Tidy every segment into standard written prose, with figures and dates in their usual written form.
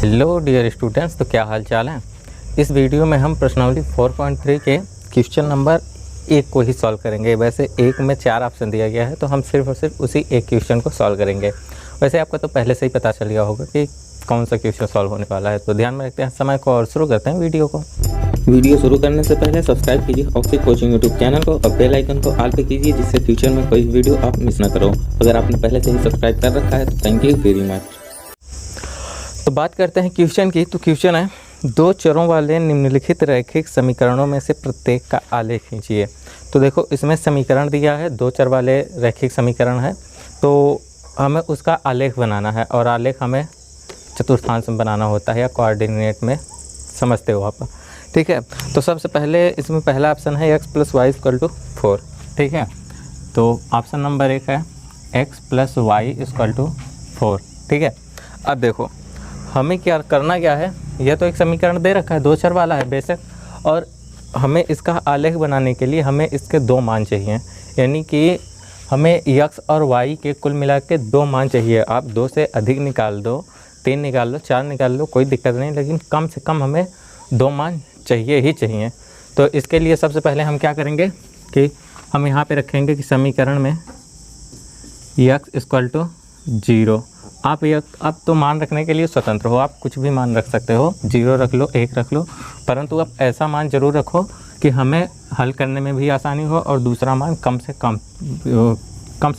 Hello dear students, तो क्या हाल चाल है। इस वीडियो में हम प्रश्नावली 4.3 के क्वेश्चन नंबर 1 को ही सॉल्व करेंगे। वैसे 1 में 4 ऑप्शन दिया गया है, तो हम सिर्फ और सिर्फ उसी एक क्वेश्चन को सॉल्व करेंगे। वैसे आपको तो पहले से ही पता चल गया होगा कि कौन सा क्वेश्चन सॉल्व होने वाला है, तो ध्यान में रखते हैं समय को और शुरू करते हैं वीडियो को। वीडियो शुरू करने से पहले सब्सक्राइब कीजिए ऑक्सी कोचिंग यूट्यूब चैनल को और बेल आइकन को ऑल पे कीजिए, जिससे फ्यूचर में कोई वीडियो आप मिस ना करो। अगर आपने पहले से ही सब्सक्राइब कर रखा है तो थैंक यू वेरी मच। तो बात करते हैं क्वेश्चन की। तो क्वेश्चन है, दो चरों वाले निम्नलिखित रैखिक समीकरणों में से प्रत्येक का आलेख खींचिए। तो देखो, इसमें समीकरण दिया है, दो चर वाले रैखिक समीकरण है, तो हमें उसका आलेख बनाना है। और आलेख हमें चतुर्थांश में बनाना होता है या कोऑर्डिनेट में, समझते हो आप, ठीक है। तो सबसे पहले इसमें पहला ऑप्शन है x + y = 4, ठीक है। तो ऑप्शन नंबर 1 है x + y = 4, ठीक है। अब देखो, हमें क्या करना क्या है, यह तो एक समीकरण दे रखा है, दो चर वाला है बेशक, और हमें इसका आलेख बनाने के लिए हमें इसके दो मान चाहिए। यानी कि हमें x और y के कुल मिला के दो मान चाहिए। आप 2 से अधिक निकाल दो, 3 निकाल लो, 4 निकाल लो, कोई दिक्कत नहीं, लेकिन कम से कम हमें दो मान चाहिए ही चाहिए। तो इसके लिए सबसे पहले हम क्या करेंगे कि हम यहाँ पे रखेंगे कि समीकरण में x = 0। आप तो मान रखने के लिए स्वतंत्र हो, आप कुछ भी मान रख सकते हो, 0 रख लो, 1 रख लो, परंतु आप ऐसा मान ज़रूर रखो कि हमें हल करने में भी आसानी हो और दूसरा मान कम से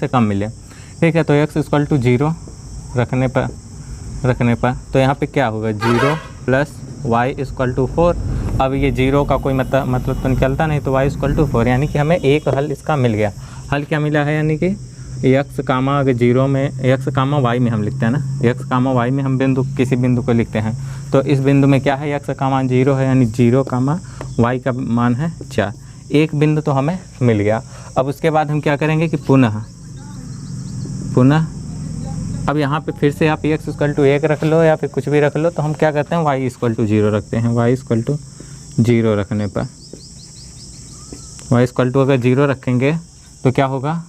कम मिले, ठीक है। तो x = 0 रखने पर तो यहाँ पे क्या होगा, 0 + y = 4। अब ये 0 का कोई मतलब तो निकलता नहीं, तो y = 4, यानी कि हमें एक हल इसका मिल गया। हल क्या मिला है, यानी कि x, अगर 0 में x, y में हम लिखते हैं ना, x, y में हम किसी बिंदु को लिखते हैं। तो इस बिंदु में क्या है, x का मान 0 है, यानी 0, y का मान है 4। एक बिंदु तो हमें मिल गया। अब उसके बाद हम क्या करेंगे कि पुनः अब यहाँ पे फिर से आप x = 1 रख लो या फिर कुछ भी रख लो, तो हम क्या करते हैं, y = 0 रखते हैं। y = 0 रखने पर y = अगर 0 रखेंगे तो क्या होगा,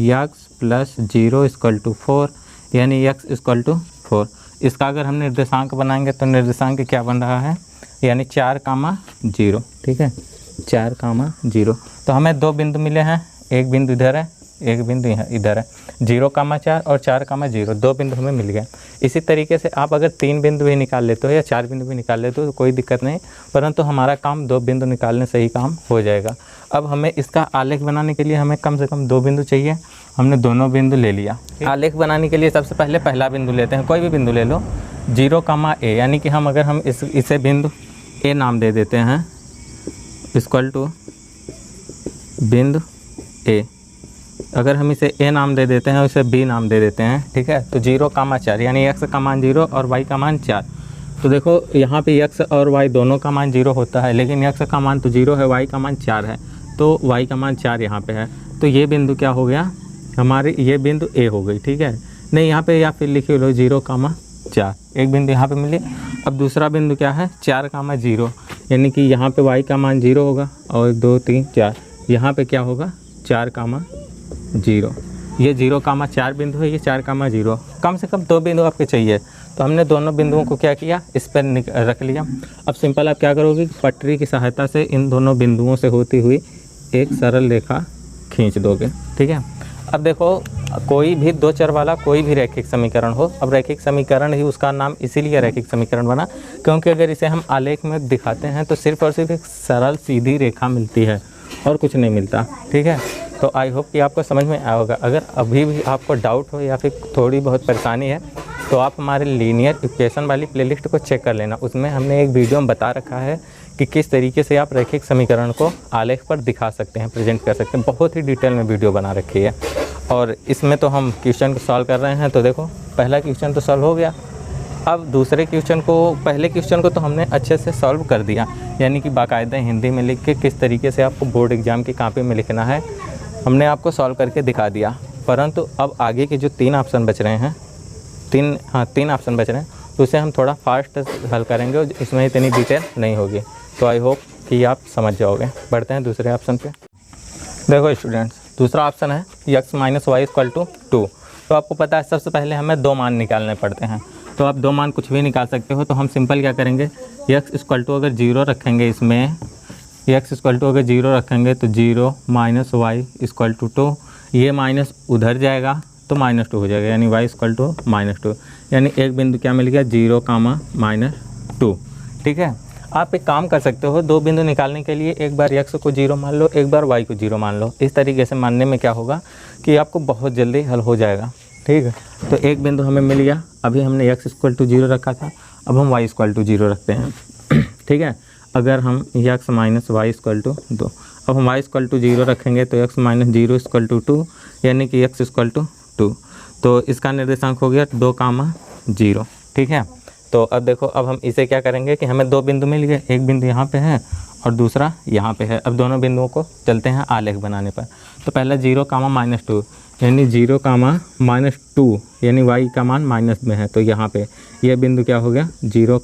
x + 0 = 4, यानी x = 4। इसका अगर हम निर्देशांक बनाएंगे तो निर्देशांक क्या बन रहा है, यानी 4, 0, ठीक है, 4, 0। तो हमें दो बिंदु मिले हैं, एक बिंदु इधर है, एक बिंदु इधर है, 0, 4 और 4, 0, दो बिंदु हमें मिल गए। इसी तरीके से आप अगर 3 बिंदु भी निकाल लेते हो या 4 बिंदु भी निकाल लेते हो तो कोई दिक्कत नहीं, परंतु हमारा काम 2 बिंदु निकालने से ही काम हो जाएगा। अब हमें इसका आलेख बनाने के लिए हमें कम से कम 2 बिंदु चाहिए। हमने दोनों बिंदु ले लिया। आलेख बनाने के लिए सबसे पहले पहला बिंदु लेते हैं, कोई भी बिंदु ले लो, 0, a, यानी कि हम इसे बिंदु a नाम दे देते हैं, = बिंदु a। अगर हम इसे a नाम दे देते हैं और इसे b नाम दे देते हैं, ठीक है। तो 0, 4, यानी x का मान 0 और y का मान 4। तो देखो, यहाँ पे x और y दोनों का मान 0 होता है, लेकिन x का मान तो 0 है, y का मान 4 है, तो y का मान 4 यहाँ पे है। तो ये बिंदु क्या हो गया, हमारी ये बिंदु a हो गई, ठीक है। नहीं, यहाँ पे या फिर लिखे लो 0, 4, एक बिंदु यहाँ पे मिले। अब दूसरा बिंदु क्या है, 4, 0, यानी कि यहाँ पे y का मान 0 होगा, और 1, 2, 3, 4, यहाँ पे क्या होगा, 4, 0। ये 0, 4 बिंदु है, ये 4, 0। कम से कम 2 बिंदु आपके चाहिए। तो हमने दोनों बिंदुओं को क्या किया, इस पर रख लिया। अब सिंपल आप क्या करोगे, पटरी की सहायता से इन दोनों बिंदुओं से होती हुई एक सरल रेखा खींच दोगे, ठीक है। अब देखो, कोई भी दो चर वाला कोई भी रैखिक समीकरण हो, अब रैखिक समीकरण ही उसका नाम इसीलिए रैखिक समीकरण बना क्योंकि अगर इसे हम आलेख में दिखाते हैं तो सिर्फ और सिर्फ एक सरल सीधी रेखा मिलती है और कुछ नहीं मिलता, ठीक है। तो आई होप कि आपको समझ में आया होगा। अगर अभी भी आपको डाउट हो या फिर थोड़ी बहुत परेशानी है तो आप हमारे लीनियर इक्वेशन वाली प्लेलिस्ट को चेक कर लेना। उसमें हमने एक वीडियो में बता रखा है कि किस तरीके से आप रैखिक समीकरण को आलेख पर दिखा सकते हैं, प्रेजेंट कर सकते हैं। बहुत ही डिटेल में वीडियो बना रखी है और इसमें तो हम क्वेश्चन को सॉल्व कर रहे हैं। तो देखो, पहला क्वेश्चन तो सॉल्व हो गया। अब दूसरे क्वेश्चन को, पहले क्वेश्चन को तो हमने अच्छे से सॉल्व कर दिया, यानी कि बाकायदा हिंदी में लिख के किस तरीके से आपको बोर्ड एग्जाम की कॉपी में लिखना है हमने आपको सॉल्व करके दिखा दिया। परंतु अब आगे के जो 3 ऑप्शन बच रहे हैं, 3 ऑप्शन बच रहे हैं, तो उसे हम थोड़ा फास्ट हल करेंगे और इसमें इतनी डिटेल नहीं होगी। तो आई होप कि आप समझ जाओगे। बढ़ते हैं दूसरे ऑप्शन पे। देखो स्टूडेंट्स, दूसरा ऑप्शन है x - y = 2। तो आपको पता है सबसे पहले हमें 2 मान निकालने पड़ते हैं। तो आप 2 मान कुछ भी निकाल सकते हो। तो हम सिंपल क्या करेंगे, x इक्वल टू अगर 0 रखेंगे, इसमें x इक्वल टू अगर 0 रखेंगे तो 0 माइनस वाई इक्वल टू 2, ये माइनस उधर जाएगा तो -2 हो जाएगा, यानी y इक्वल टू -2, यानी एक बिंदु क्या मिल गया 0, -2। ठीक है, आप एक काम कर सकते हो, 2 बिंदु निकालने के लिए एक बार x को 0 मान लो, एक बार y को 0 मान लो। इस तरीके से मानने में क्या होगा कि आपको बहुत जल्दी हल हो जाएगा। ठीक है, तो एक बिंदु हमें मिल गया। अभी हमने x इक्वल टू 0 रखा था, अब हम y इक्वल टू 0 रखते हैं। ठीक है, अगर हम x minus y equal to 2, अब हम y इक्वल टू 0 रखेंगे तो x माइनस 0 इक्वल टू 2, यानी कि x इक्वल टू 2। तो इसका निर्देशांक हो गया 2, 0। ठीक है, तो अब देखो, अब हम इसे क्या करेंगे कि हमें 2 बिंदु मिल गए, एक बिंदु यहाँ पे है और दूसरा यहाँ पे है। अब दोनों बिंदुओं को चलते हैं आलेख बनाने पर। तो पहला 0, -2, यानी 0, -2, यानी y का मान माइनस में है, तो यहाँ पे ये बिंदु क्या हो गया 0,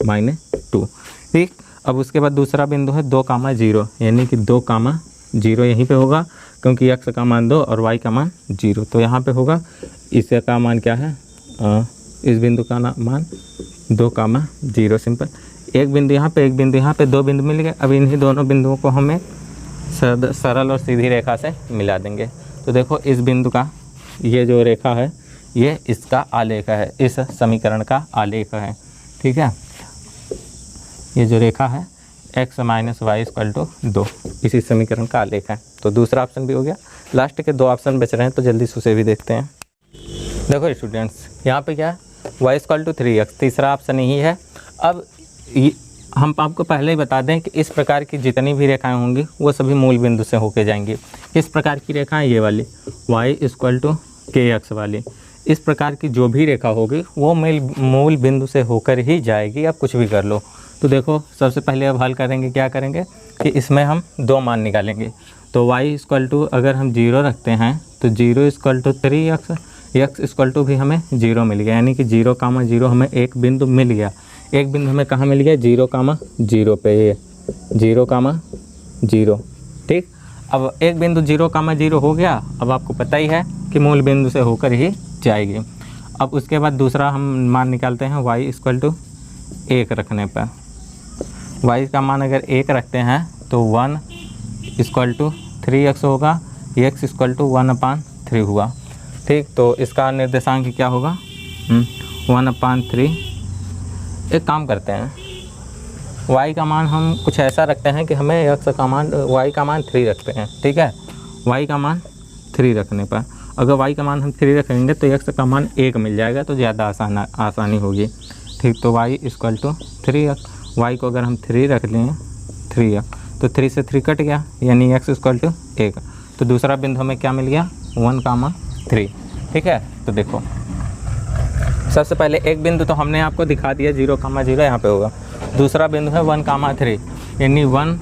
-2। ठीक, अब उसके बाद दूसरा बिंदु है 2, 0, यानी कि 2, 0 यहीं पे होगा, क्योंकि x का मान 2 और y का मान 0, तो यहाँ पे होगा। इसका मान क्या है, इस बिंदु का मान 2, 0। सिंपल, एक बिंदु यहाँ पे, एक बिंदु यहाँ पे, 2 बिंदु मिल गए। अब इन्हीं दोनों बिंदुओं को हमें सरल और सीधी रेखा से मिला देंगे। तो देखो, इस बिंदु का ये जो रेखा है ये इसका आलेख है, इस समीकरण का आलेख है। ठीक है, ये जो रेखा है x minus y equal to 2, इसी समीकरण का आलेख है। तो दूसरा ऑप्शन भी हो गया। लास्ट के 2 ऑप्शन बच रहे हैं, तो जल्दी से उसे भी देखते हैं। देखो स्टूडेंट्स, यहाँ पे क्या है, y इक्वल टू 3x, तीसरा ऑप्शन यही है। अब हम आपको पहले ही बता दें कि इस प्रकार की जितनी भी रेखाएं होंगी वो सभी मूल बिंदु से होके जाएंगी। किस प्रकार की रेखाएं, ये वाली y इक्वल टू kx वाली, इस प्रकार की जो भी रेखा होगी वो मूल बिंदु से होकर ही जाएगी। आप कुछ भी कर लो। तो देखो, सबसे पहले अब हल करेंगे, क्या करेंगे कि इसमें हम 2 मान निकालेंगे। तो y इक्वल टू अगर हम 0 रखते हैं तो 0 equal to 3x, x equal to भी हमें 0 मिल गया, यानी कि 0, 0 हमें एक बिंदु मिल गया। एक बिंदु हमें कहाँ मिल गया, 0, 0 पे, ये 0, 0। ठीक, अब एक बिंदु 0, 0 हो गया। अब आपको पता ही है कि मूल बिंदु से होकर ही जाएगी। अब उसके बाद दूसरा हम मान निकालते हैं y इक्वल टू 1 रखने पर। y का मान अगर 1 रखते हैं तो 1 इक्वल टू 3x होगा, x इक्वल टू 1/3 हुआ। ठीक, तो इसका निर्देशांक क्या होगा, 1/3। एक काम करते हैं, y का मान हम कुछ ऐसा रखते हैं कि हमें x का मान, y का मान 3 रखते हैं। ठीक है, y का मान 3 रखने पर अगर y का मान हम 3 रखेंगे तो x का मान 1 मिल जाएगा, तो ज़्यादा आसानी होगी। ठीक, तो y equal to 3x, y को अगर हम 3 रख लें, 3x, तो 3 से 3 कट गया, यानी x इक्वल टू 1। तो दूसरा बिंदु हमें क्या मिल गया, 1, 3। ठीक है, तो देखो, सबसे पहले एक बिंदु तो हमने आपको दिखा दिया, 0, 0 यहाँ पे होगा। दूसरा बिंदु है 1, 3, यानी 1,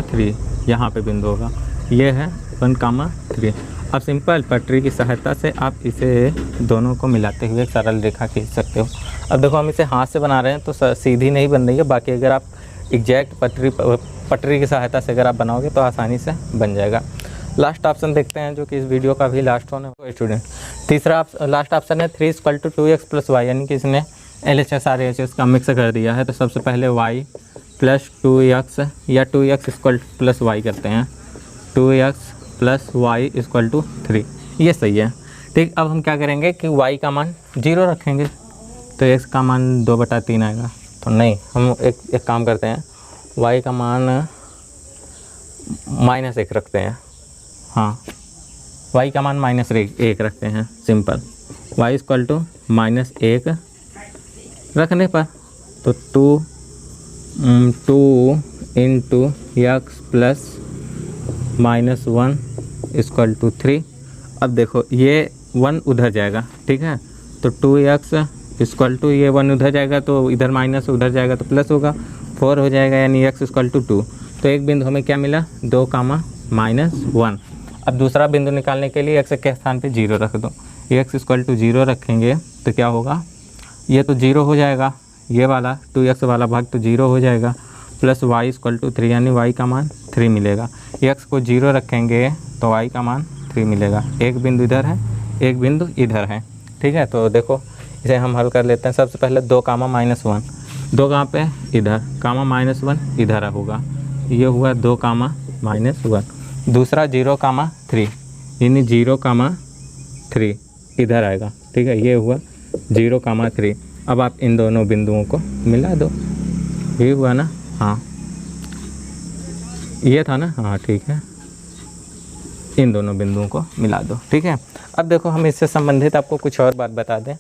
3 यहाँ पे बिंदु होगा। ये है 1, 3। अब सिंपल पटरी की सहायता से आप इसे दोनों को मिलाते हुए एक सरल रेखा खींच सकते हो। अब देखो, हम इसे हाथ से बना रहे हैं तो सीधी नहीं बन रही है, बाकी अगर आप एग्जैक्ट पटरी की सहायता से अगर आप बनाओगे तो आसानी से बन जाएगा। लास्ट ऑप्शन देखते हैं, जो कि इस वीडियो का भी लास्ट होने वाला स्टूडेंट। तीसरा लास्ट ऑप्शन है 3 equal to 2x plus Y, यानी कि इसने LHS RHS का मिक्स कर दिया है। तो सबसे पहले y प्लस 2x या 2x इक्वल प्लस वाई करते हैं, 2x plus Y equal to 3, ये सही है। ठीक, अब हम क्या करेंगे कि y का मान 0 रखेंगे तो x का मान 2/3 आएगा। तो नहीं, हम एक काम करते हैं, y का मान -1 रखते हैं। हाँ, y का मान -1 रखते हैं। सिंपल, y इक्वल टू -1 रखने पर तो 2 into x plus -1 equal to 3। अब देखो, ये 1 उधर जाएगा। ठीक है, तो 2x इक्वल टू, ये 1 उधर जाएगा तो इधर माइनस, उधर जाएगा तो प्लस होगा, 4 हो जाएगा, यानी x इक्वल टू 2। तो एक बिंदु हमें क्या मिला, 2, -1। अब दूसरा बिंदु निकालने के लिए x के स्थान पे 0 रख दो। x इक्वल टू 0 रखेंगे तो क्या होगा, ये तो 0 हो जाएगा, ये वाला 2x वाला भाग तो 0 हो जाएगा, प्लस y इक्वल टू 3, यानी y का मान 3 मिलेगा। x को 0 रखेंगे तो y का मान 3 मिलेगा। एक बिंदु इधर है, एक बिंदु इधर है। ठीक है, तो देखो, इसे हम हल कर लेते हैं। सबसे पहले 2 कामा -1, 2 कहाँ पे, इधर, कामा -1 इधर होगा, ये हुआ 2 कामा -1। दूसरा 0 कामा 3, यानी 0 कामा 3 इधर आएगा, ठीक है, ये हुआ 0 कामा 3। अब आप इन दोनों बिंदुओं को मिला दो, ये हुआ ना, हाँ ये था ना, हाँ ठीक है, इन दोनों बिंदुओं को मिला दो, ठीक है। अब देखो हम इससे संबंधित आपको कुछ और बात बता दें।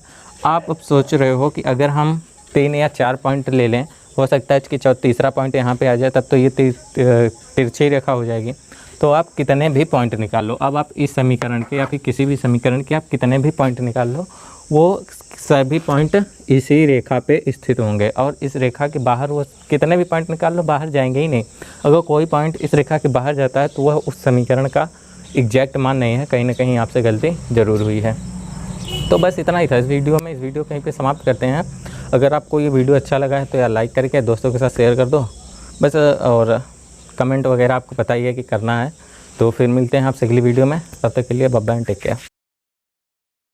आप अब सोच रहे हो कि अगर हम 3 या 4 पॉइंट ले लें, हो सकता है कि तीसरा पॉइंट यहाँ पे आ जाए, तब तो ये तिरछी रेखा हो जाएगी। तो आप कितने भी पॉइंट निकाल लो, अब आप इस समीकरण के या फिर किसी भी समीकरण के आप कितने भी पॉइंट निकाल लो, वो सभी पॉइंट इसी रेखा पे स्थित होंगे। और इस रेखा के बाहर वो कितने भी पॉइंट निकाल लो, बाहर जाएंगे ही नहीं। अगर कोई पॉइंट इस रेखा के बाहर जाता है तो वह उस समीकरण का एग्जैक्ट मान नहीं है, कहीं ना कहीं आपसे गलती ज़रूर हुई है। तो बस इतना ही था इस वीडियो में। इस वीडियो कहीं पे समाप्त करते हैं। अगर आपको ये वीडियो अच्छा लगा है तो यार लाइक करके दोस्तों के साथ शेयर कर दो बस, और कमेंट वगैरह आपको पता ही है कि करना है। तो फिर मिलते हैं आपसे अगली वीडियो में, तब तक के लिए बाय बाय, टेक केयर।